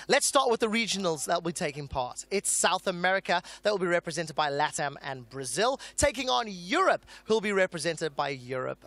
Let's start with the regionals that will be taking part. It's South America that will be represented by LATAM and Brazil, taking on Europe, who will be represented by Europe,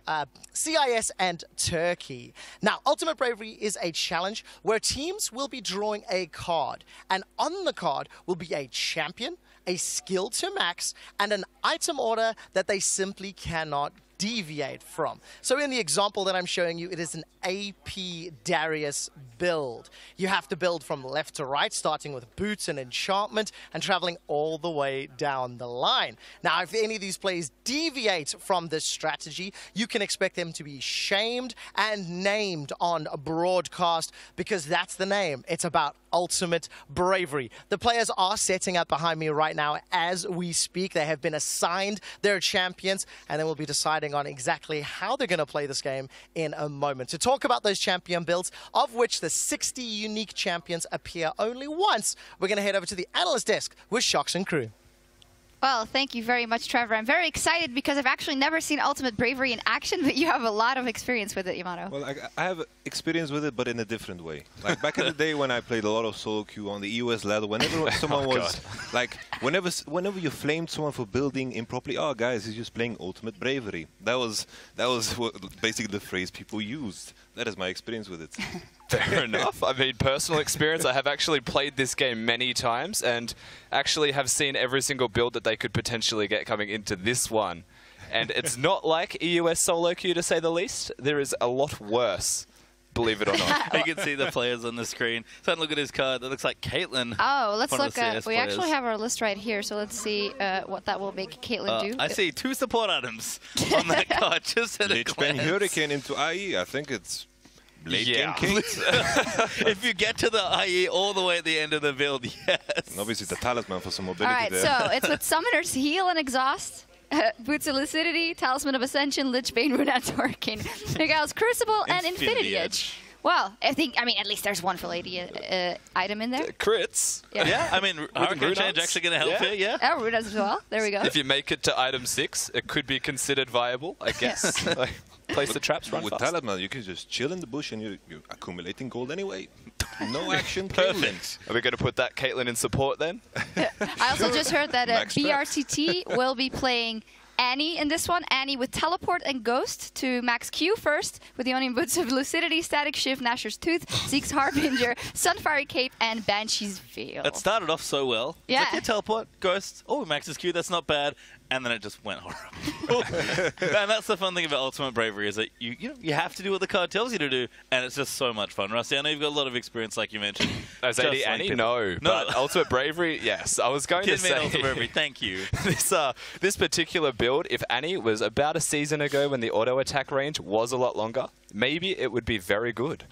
CIS and Turkey. Now, Ultimate Bravery is a challenge where teams will be drawing a card, and on the card will be a champion, a skill to max, and an item order that they simply cannot deviate from. So in the example that I'm showing you, it is an AP Darius build. You have to build from left to right, starting with boots and enchantment and traveling all the way down the line. Now, if any of these players deviate from this strategy, you can expect them to be shamed and named on a broadcast, because that's the name. It's about Ultimate Bravery. The players are setting up behind me right now as we speak. They have been assigned their champions, and then we'll be deciding on exactly how they're going to play this game in a moment. To talk about those champion builds, of which the 60 unique champions appear only once, we're going to head over to the analyst desk with Shocks and crew. Well, thank you very much, Trevor. I'm very excited because I've actually never seen Ultimate Bravery in action, but you have a lot of experience with it, Yamano. Well, I have experience with it, but in a different way. Like back in the day when I played a lot of solo queue on the EOS ladder, whenever someone was like, whenever you flamed someone for building improperly, oh guys, he's just playing Ultimate Bravery. That was basically the phrase people used. That is my experience with it. Fair enough. I mean, personal experience, I have actually played this game many times and actually have seen every single build that they could potentially get coming into this one. And it's not like EUS solo queue, to say the least. There is a lot worse, believe it or not. You can see the players on the screen. So look at his card. That looks like Caitlyn. Oh, let's look at... We actually have our list right here, so let's see what that will make Caitlyn do. I see 2 support items on that card, just at a glance. Hurricane into IE, I think it's... Late game kings. If you get to the IE all the way at the end of the build, yes. And obviously the talisman for some mobility. All right, there. so it's with Summoner's Heal and Exhaust, Boots of Lucidity, Talisman of Ascension, Lich Bane, Rune's Hurricane, Miguel's Crucible, and Infinity Edge. Well, I mean, at least there's one full lady item in there. Crits. Yeah, I mean, Hurricane Change actually going to help here, yeah. Oh, Rune's as well. There we go. If you make it to item 6, it could be considered viable, I guess. Like, place the traps, run with fast. Talisman, you can just chill in the bush and you're accumulating gold anyway. No action. Perfect. Are we going to put that Caitlyn in support then? I also just heard that BRTT will be playing Annie in this one. Annie with Teleport and Ghost to max Q first, with the Onion Boots of Lucidity, Static Shift, Gnasher's Tooth, Zeke's Harbinger, Sunfire Cape, and Banshee's Veil. It started off so well. Yeah. Like, Teleport, Ghost, oh, maxes Q, that's not bad. And then it just went horrible. And that's the fun thing about Ultimate Bravery, is that you have to do what the card tells you to do, and it's just so much fun. Rusty, I know you've got a lot of experience, like you mentioned. As Annie? No. But Ultimate Bravery, yes. I was going to say... Ultimate Bravery, thank you. This particular build, if Annie was about a season ago when the auto attack range was a lot longer, maybe it would be very good.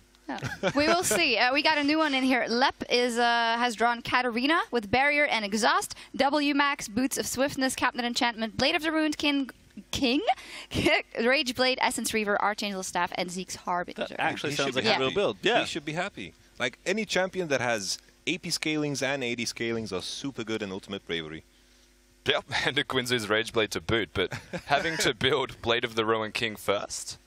We will see. We got a new one in here. Lep has drawn Katarina with Barrier and Exhaust, W Max, Boots of Swiftness, Captain Enchantment, Blade of the Ruined King, Rage Blade, Essence Reaver, Archangel Staff, and Zeke's Harbinger. That actually sounds like a real build. Yeah. He should be happy. Like, any champion that has AP scalings and AD scalings are super good in Ultimate Bravery. Yep, and a Quinzu's Rage Blade to boot, but having to build Blade of the Ruined King first...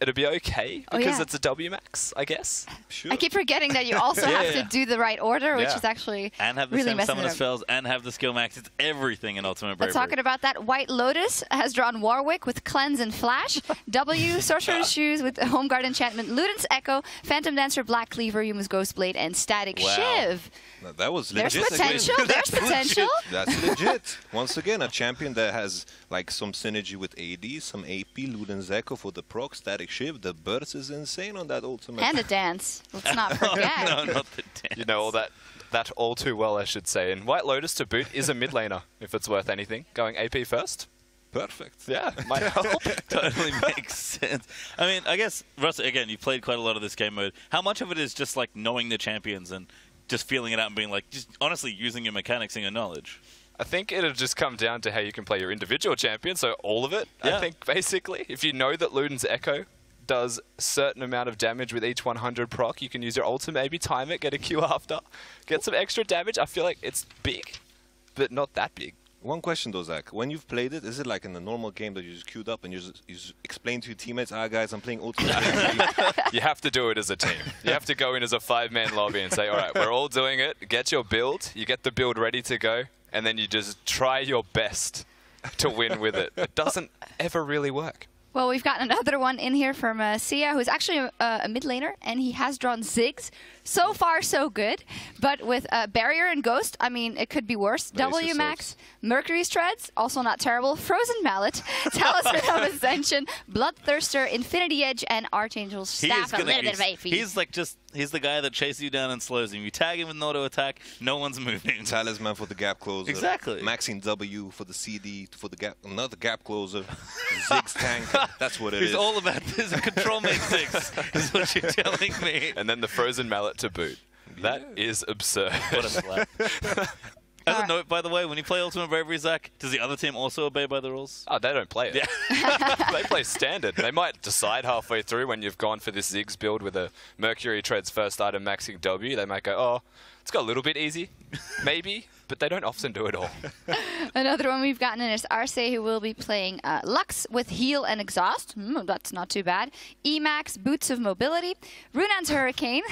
It'll be okay, because it's a W max, I guess. Sure. I keep forgetting that you also have to do the right order, which is actually and have the really same summoner spells, and have the skill max. It's everything in Ultimate Bravery. Talking about that, White Lotus has drawn Warwick with Cleanse and Flash, W, Sorcerer's Shoes with Home Guard Enchantment, Luden's Echo, Phantom Dancer, Black Cleaver, Yuma's Ghost Blade, and Static Shiv. Now, that was legit. There's potential. There's potential. That's legit. Once again, a champion that has like some synergy with AD, some AP, Luden's Echo for the proc, Static Shiv. The burst is insane on that Ultimate. And the dance. Let's not forget. No, not the dance. You know, all that all too well, I should say. And White Lotus to boot is a mid laner, if it's worth anything. Going AP first. Perfect. Yeah, might help. Totally makes sense. I mean, I guess, Russ, again, you've played quite a lot of this game mode. How much of it is just like knowing the champions and just feeling it out and being like, just honestly using your mechanics and your knowledge? I think it'll just come down to how you can play your individual champion, so all of it, I think, basically. If you know that Luden's Echo does a certain amount of damage with each 100 proc, you can use your ultimate, maybe time it, get a Q after, get some extra damage. I feel like it's big, but not that big. One question though, Zach. When you've played it, is it like in a normal game that you just queued up and you just explain to your teammates, guys, I'm playing Ultimate Bravery. You have to do it as a team. You have to go in as a 5-man lobby and say, all right, we're all doing it. Get your build. You get the build ready to go. And then you just try your best to win with it. It doesn't ever really work. Well, we've got another one in here from Sia, who's actually a mid laner, and he has drawn Ziggs. So far, so good. But with Barrier and Ghost, I mean, it could be worse. W Max, Mercury's Treads, also not terrible. Frozen Mallet, Talisman of Ascension, Bloodthirster, Infinity Edge, and Archangel's Staff. A little bit of AP. He's the guy that chases you down and slows you. You tag him with an auto attack, no one's moving. Talisman for the gap closer. Exactly. Maxing W for the CD, for the gap, another gap closer. Ziggs tank. That's what it is. He's all about this. Control make Ziggs is what you're telling me. And then the Frozen Mallet to boot. That is absurd. What a slap. As a note, by the way, when you play Ultimate Bravery, Zach, does the other team also obey by the rules? Oh, they don't play it. Yeah. They play standard. They might decide halfway through when you've gone for this Ziggs build with a Mercury Treads first item maxing W. They might go, oh, it's got a little bit easy, maybe, but they don't often do it all. Another one we've gotten in is Arce, who will be playing Lux with Heal and Exhaust. That's not too bad. Emax, Boots of Mobility, Runan's Hurricane,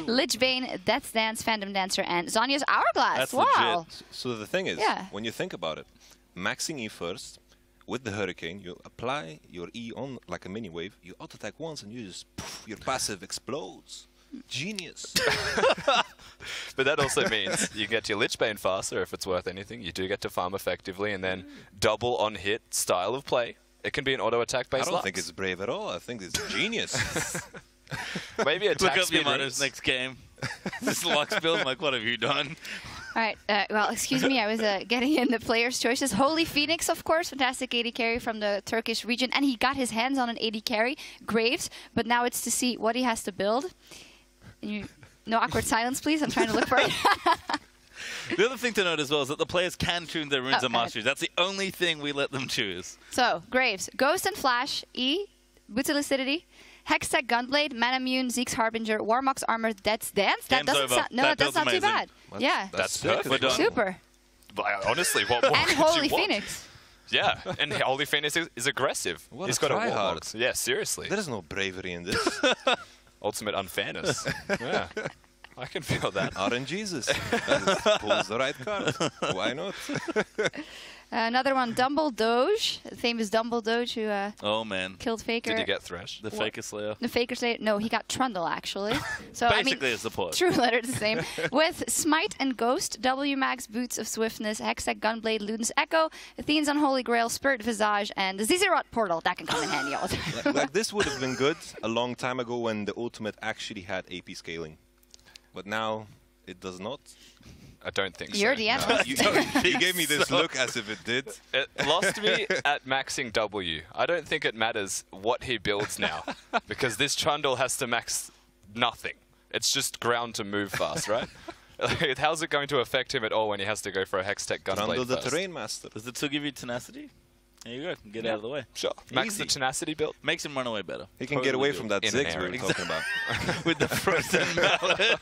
Lichbane, Death's Dance, Phantom Dancer, and Zhonya's Hourglass. That's wow. legit. So the thing is, when you think about it, maxing E first, with the Hurricane, you apply your E on like a mini wave, you auto-attack once and you just, poof, your passive explodes. Genius. But that also means you get your Lichbane faster if it's worth anything. You do get to farm effectively, and then double on hit style of play. It can be an auto attack based. I don't think it's brave at all. I think it's genius. Maybe attack Look up speed your minors next game. This Lux build, Mike, what have you done? All right. Well, excuse me. I was getting in the players' choices. Holy Phoenix, of course. Fantastic 80 carry from the Turkish region. And he got his hands on an 80 carry, Graves. But now it's to see what he has to build. No awkward silence, please. I'm trying to look for it. The other thing to note as well is that the players can tune their runes and masteries. That's the only thing we let them choose. So, Graves, Ghost and Flash, E, Boots of Lucidity, Hextech Gunblade, Manamune, Zeke's Harbinger, Warmock's Armor, Death's Dance. That doesn't sound. No, that's not too bad. Yeah. That's perfect. We're done. Super. Honestly, what more And could Holy you want? Phoenix. Yeah, and Holy Phoenix is aggressive. What He's a got a tryhard. Warlock. Yeah, seriously. There is no bravery in this. Ultimate unfairness. Yeah, I can feel that. RNGesus. Pulls the right card. Why not? Another one, Dumble Doge, the famous Dumble Doge who Oh, man. killed Faker. Did you get Thresh? The Faker Slayer. The Faker Slayer? No, he got Trundle, actually. So Basically I mean, a support. True letter the same. With Smite and Ghost, W Max, Boots of Swiftness, Hextech Gunblade, Luden's Echo, Athene's Unholy Grail, Spirit Visage, and the Zizirot Portal. That can come in handy all the time. Like this would have been good a long time ago when the Ultimate actually had AP scaling. But now it does not. I don't think You're so. the analyst. You gave me this look as if it did. It lost me at maxing W. I don't think it matters what he builds now, because this Trundle has to max nothing. It's just ground to move fast, right? How's it going to affect him at all when he has to go for a Hextech Gunblade Trundle the first? Terrain Master. Does the 2 give you tenacity? There you go. Get out of the way. Sure. Max Easy. the tenacity build. Makes him run away better. He can get away from that In an Ziggs we area. were talking about. With the frozen mallet.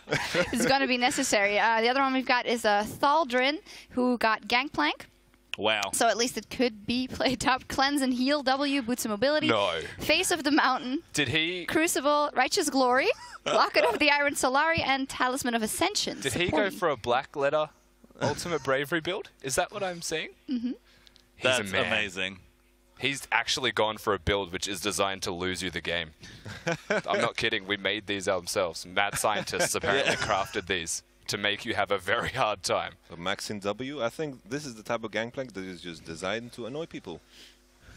It's going to be necessary. The other one we've got is Thaldrin, who got Gangplank. Wow. So at least it could be played top. Cleanse and Heal, W, Boots of Mobility. No. Face of the Mountain, Did he Crucible, Righteous Glory, Locket of the Iron Solari, and Talisman of Ascension. Did he go for a black letter Ultimate Bravery build? Is that what I'm seeing? Mm-hmm. He's That's a man. amazing. He's actually gone for a build which is designed to lose you the game. I'm not kidding. We made these ourselves. Mad scientists apparently crafted these to make you have a very hard time. So maxing W, I think this is the type of gangplank that is just designed to annoy people.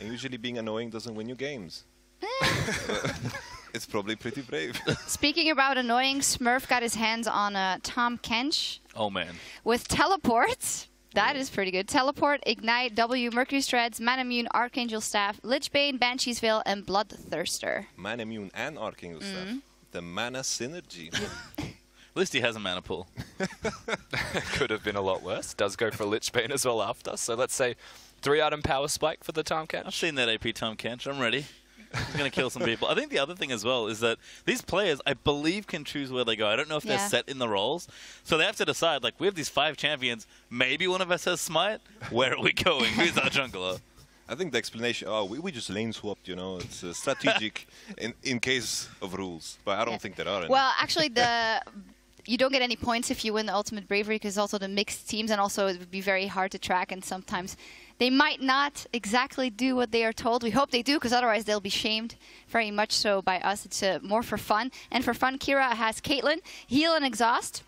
And usually being annoying doesn't win you games. It's probably pretty brave. Speaking about annoying, Smurf got his hands on Tom Kench Oh, man. with Teleports. That is pretty good. Teleport, Ignite, W, Mercury Shreds, Manamune, Archangel Staff, Lichbane, Banshee's Veil, and Bloodthirster. Manamune and Archangel Staff. The mana synergy. At least he has a mana pool. Could have been a lot worse. Does go for Lichbane as well after. So let's say 3-item power spike for the Tom I've Catch. seen that AP Tom Kench. I'm ready. He's going to kill some people. I think the other thing as well is that these players, I believe, can choose where they go. I don't know if they're set in the roles. So they have to decide, like, we have these 5 champions. Maybe one of us has Smite. Where are we going? Who's our jungler? I think the explanation, we just lane swapped, you know. It's strategic in case of rules. But I don't think there are any. Well, actually, you don't get any points if you win the Ultimate Bravery because also the mixed teams, and also it would be very hard to track, and sometimes they might not exactly do what they are told. We hope they do, because otherwise they'll be shamed very much so by us. It's more for fun. And for fun, Kira has Caitlyn, Heal and Exhaust,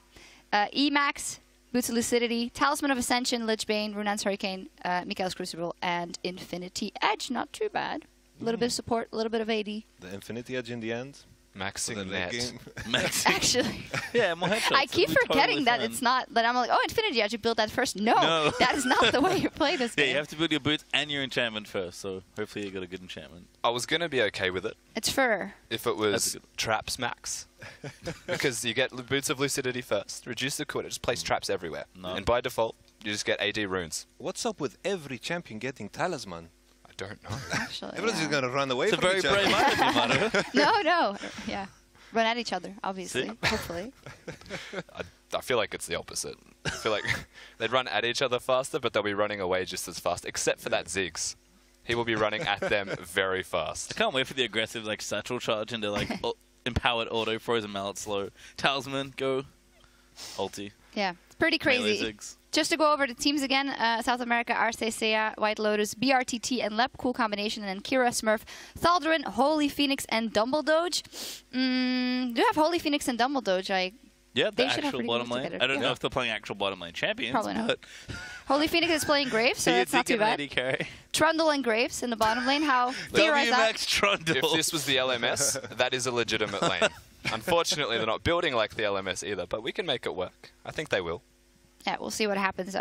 Emax, Boots of Lucidity, Talisman of Ascension, Lich Bane, Runaan's Hurricane, Mikael's Crucible, and Infinity Edge. Not too bad. A little bit of support, a little bit of AD. The Infinity Edge in the end. Maxing net. Actually, yeah, more headshots. I keep forgetting that it's not, that I'm like, oh, Infinity Edge, you build that first. No, that is not the way you play this game. Yeah, you have to build your boots and your enchantment first, so hopefully you got a good enchantment. I was going to be okay with it. It's fur. If it was traps max. Because you get Boots of Lucidity first. Reduce the cooldown, just place traps everywhere. No. And by default, you just get AD runes. What's up with every champion getting Talisman? I don't know. Actually, everyone's just going to run away from each other. It's a very brave idea, No. Yeah. Run at each other, obviously. See? Hopefully. I feel like it's the opposite. I feel like they'd run at each other faster, but they'll be running away just as fast, except for that Ziggs. He will be running at them very fast. I can't wait for the aggressive like satchel charge into like empowered auto frozen mallet slow. Talisman, go. Ulti. Yeah, it's pretty crazy. Just to go over the teams again, South America, RCCA, White Lotus, BRTT, and Lep. Cool combination. And then Kira, Smurf, Thaldrin, Holy Phoenix, and Dumbledoge. Do you have Holy Phoenix and Dumbledoge? Yeah, the actual bottom lane. I don't know if they're playing actual bottom lane champions. Probably not. Holy Phoenix is playing Graves, so that's not too bad. Trundle and Graves in the bottom lane. How theorize that? Trundle. If this was the LMS, that is a legitimate lane. Unfortunately, they're not building like the LMS either, but we can make it work. I think they will. Yeah, we'll see what happens.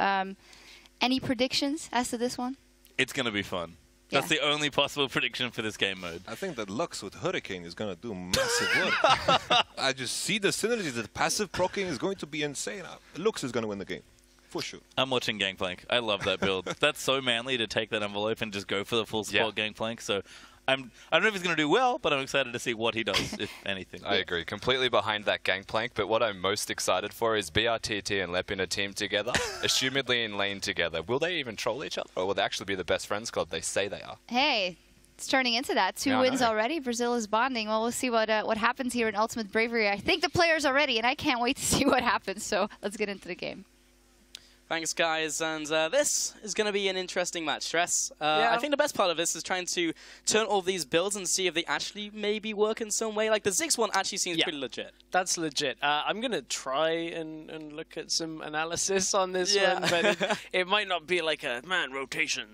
Any predictions as to this one? It's going to be fun. That's the only possible prediction for this game mode. I think that Lux with Hurricane is going to do massive work. I just see the synergy. The passive proccing is going to be insane. Lux is going to win the game. For sure. I'm watching Gangplank. I love that build. That's so manly to take that envelope and just go for the full support Gangplank. So I don't know if he's going to do well, but I'm excited to see what he does, if anything. I agree. Completely behind that Gangplank, but what I'm most excited for is BRTT and Lep in a team together, assumedly in lane together. Will they even troll each other, or will they actually be the best friends club they say they are? Hey, it's turning into that. 2 wins already. Brazil is bonding. Well, we'll see what happens here in Ultimate Bravery. I think the players are ready, and I can't wait to see what happens. So let's get into the game. Thanks, guys, and this is going to be an interesting match. Stress. I think the best part of this is trying to turn all these builds and see if they actually maybe work in some way. Like the Ziggs one actually seems pretty legit. That's legit. I'm going to try and look at some analysis on this one, but it might not be like a, rotation.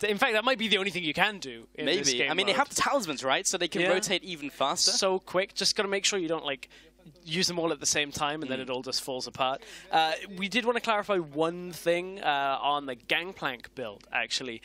In fact, that might be the only thing you can do in this game. I mean, they have the talismans, right? So they can rotate even faster. So quick. Just got to make sure you don't, use them all at the same time, and then it all just falls apart. We did want to clarify one thing on the Gangplank build, actually.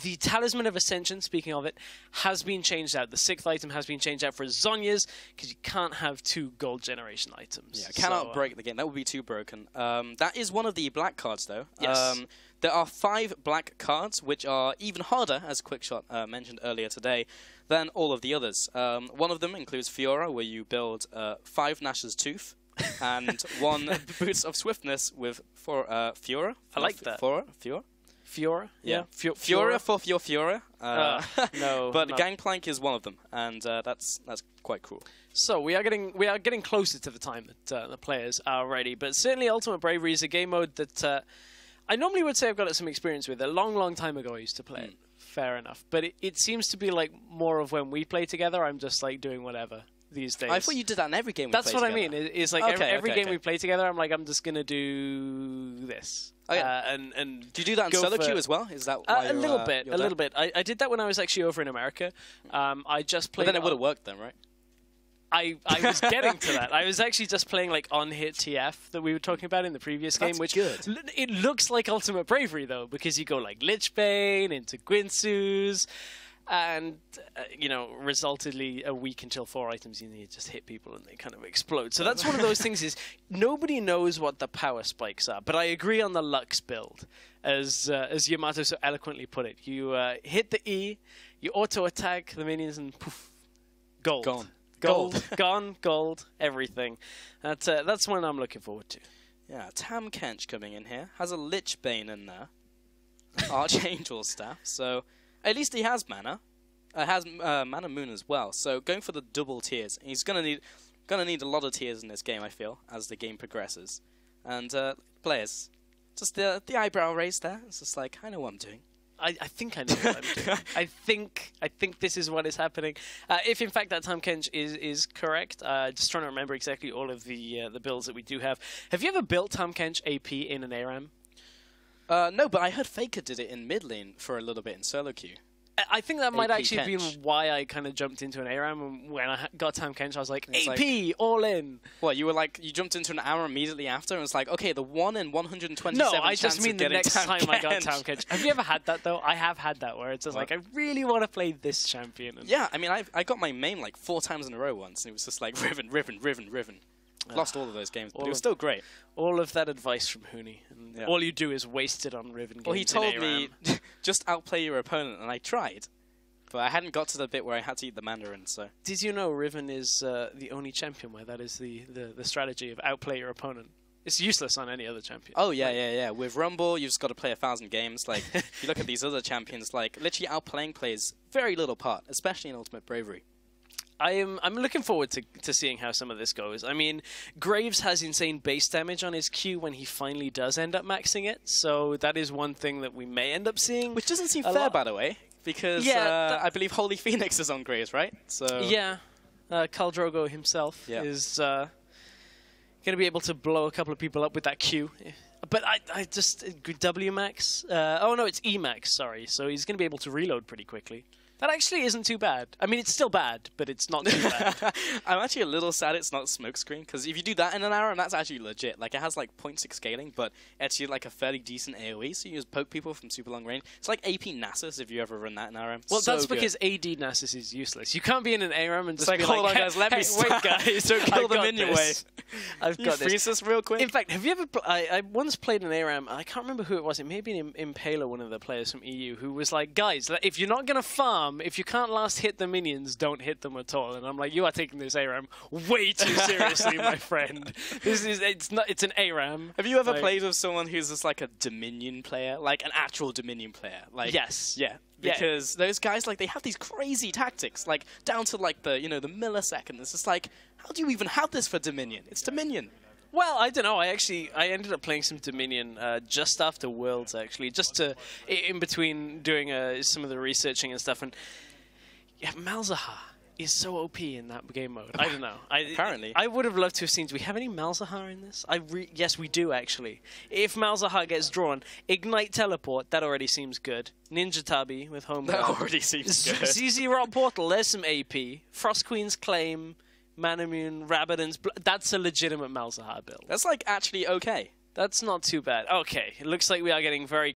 The Talisman of Ascension, speaking of it, has been changed out. The 6th item has been changed out for Zhonya's, because you can't have 2 gold generation items. Yeah, cannot break the game. That would be too broken. That is one of the black cards, though. Yes. There are 5 black cards, which are even harder, as Quickshot mentioned earlier today, than all of the others. One of them includes Fiora, where you build 5 Nash's Tooth and 1 Boots of Swiftness with Fiora. I like that. Fiora? Yeah. Fiora for your Fiora. No. But Gangplank is one of them, and that's quite cool. So we are getting closer to the time that the players are ready, but certainly Ultimate Bravery is a game mode that I normally would say I've got some experience with. A long time ago I used to play it. Fair enough. But it seems to be more of when we play together, I'm just doing whatever these days. I thought you did that in every game we That's play what together. I mean. It's every game we play together, I'm just going to do this. Oh, yeah. And do you do that in solo queue as well? Is that why a little bit. I did that when I was actually over in America. I just played... But then it would have worked then, right? I was getting to that. I was actually just playing on-hit TF that we were talking about in the previous game, which it looks like Ultimate Bravery though, because you go Lich Bane into Guinsoo's, and you know, resultantly a week until 4 items, you need to just hit people and they kind of explode. So that's one of those things is nobody knows what the power spikes are. But I agree on the Lux build, as Yamato so eloquently put it. You hit the E, you auto attack the minions, and poof, gold. Gone. Gold, gone, gold, everything. That's one I'm looking forward to. Yeah, Tam Kench coming in here. Has a Lich Bane in there. Archangel Staff. So at least he has mana. Has Mana Moon as well. So going for the double tiers. He's gonna need a lot of tiers in this game, I feel, as the game progresses. And players, just the eyebrow raise there. It's just like, I know what I'm doing. I think I know what I'm doing. I think this is what is happening. If in fact that Tam Kench is correct, just trying to remember exactly all of the builds that we do have. Have you ever built Tam Kench AP in an ARAM? No, but I heard Faker did it in mid lane for a little bit in solo queue. I think that might AP actually have been Kench. why I kind of jumped into an ARAM. And when I got Tam Kench, I was like, It's AP, all in. What, you jumped into an hour immediately after and was like, okay, the 1 in 127 No, I chance just mean of the getting next Tam time I got Kench. Tam Kench. Have you ever had that, though? I have had that, where it's just What? like, I really want to play this champion. And Yeah, I mean, I got my main like 4 times in a row once, and it was just like Riven. Lost all of those games, but it was still great. all of that advice from Hooney. And Yeah. all you do is waste it on Riven games. Well, he in told ARAM. me, just outplay your opponent, and I tried. But I hadn't got to the bit where I had to eat the Mandarin, so... Did you know Riven is the only champion where that is the strategy of outplay your opponent? It's useless on any other champion. Oh, yeah. With Rumble, you've just got to play 1,000 games. Like, if you look at these other champions, like, literally outplaying plays very little part, especially in Ultimate Bravery. I'm looking forward to seeing how some of this goes. I mean, Graves has insane base damage on his Q when he finally does end up maxing it, so that is one thing that we may end up seeing. Which doesn't seem a fair, lot. by the way, because Yeah, I believe Holy Phoenix is on Graves, right? So Yeah, Khal Drogo himself is going to be able to blow a couple of people up with that Q. But I just... W max? Oh, no, it's E max, sorry. So he's going to be able to reload pretty quickly. That actually isn't too bad. I mean, it's still bad, but it's not too bad. I'm actually a little sad it's not smokescreen, because if you do that in an ARAM, that's actually legit. Like, it has like 0.6 scaling, but actually like a fairly decent AoE, so you just poke people from super long range. It's like AP Nasus if you ever run that in ARAM. Well, So that's good. because AD Nasus is useless. You can't be in an ARAM and just like, be hold like, on, guys, let me hey, wait, guys, don't kill I've them got in your this. I've You got this. freeze this real quick. In fact, have you ever... I once played an ARAM, I can't remember who it was, it may have been Impaler, one of the players from EU, who was like, guys, if you're not going to farm, if you can't last hit the minions, don't hit them at all. And I'm like, you are taking this ARAM way too seriously, my friend. It's an ARAM. Have you ever Like- played with someone who's just like a Dominion player? Like an actual Dominion player? Like Yes. Yeah. Yeah. Because those guys, like, they have these crazy tactics, like, down to, like, the millisecond. It's just like, how do you even have this for Dominion? It's Dominion. Well, I don't know. I ended up playing some Dominion just after Worlds, actually, just in between doing some of the researching and stuff. And yeah, Malzahar is so OP in that game mode. I don't know. Apparently. I would have loved to have seen. Do we have any Malzahar in this? Yes, we do, actually. If Malzahar gets drawn, Ignite Teleport, that already seems good. Ninja Tabi with Home That Guard. already seems good. ZZ Rot Portal, there's some AP. Frost Queen's Claim, Manamune, Rabadon's... That's a legitimate Malzahar build. That's, like, actually okay. That's not too bad. Okay, it looks like we are getting very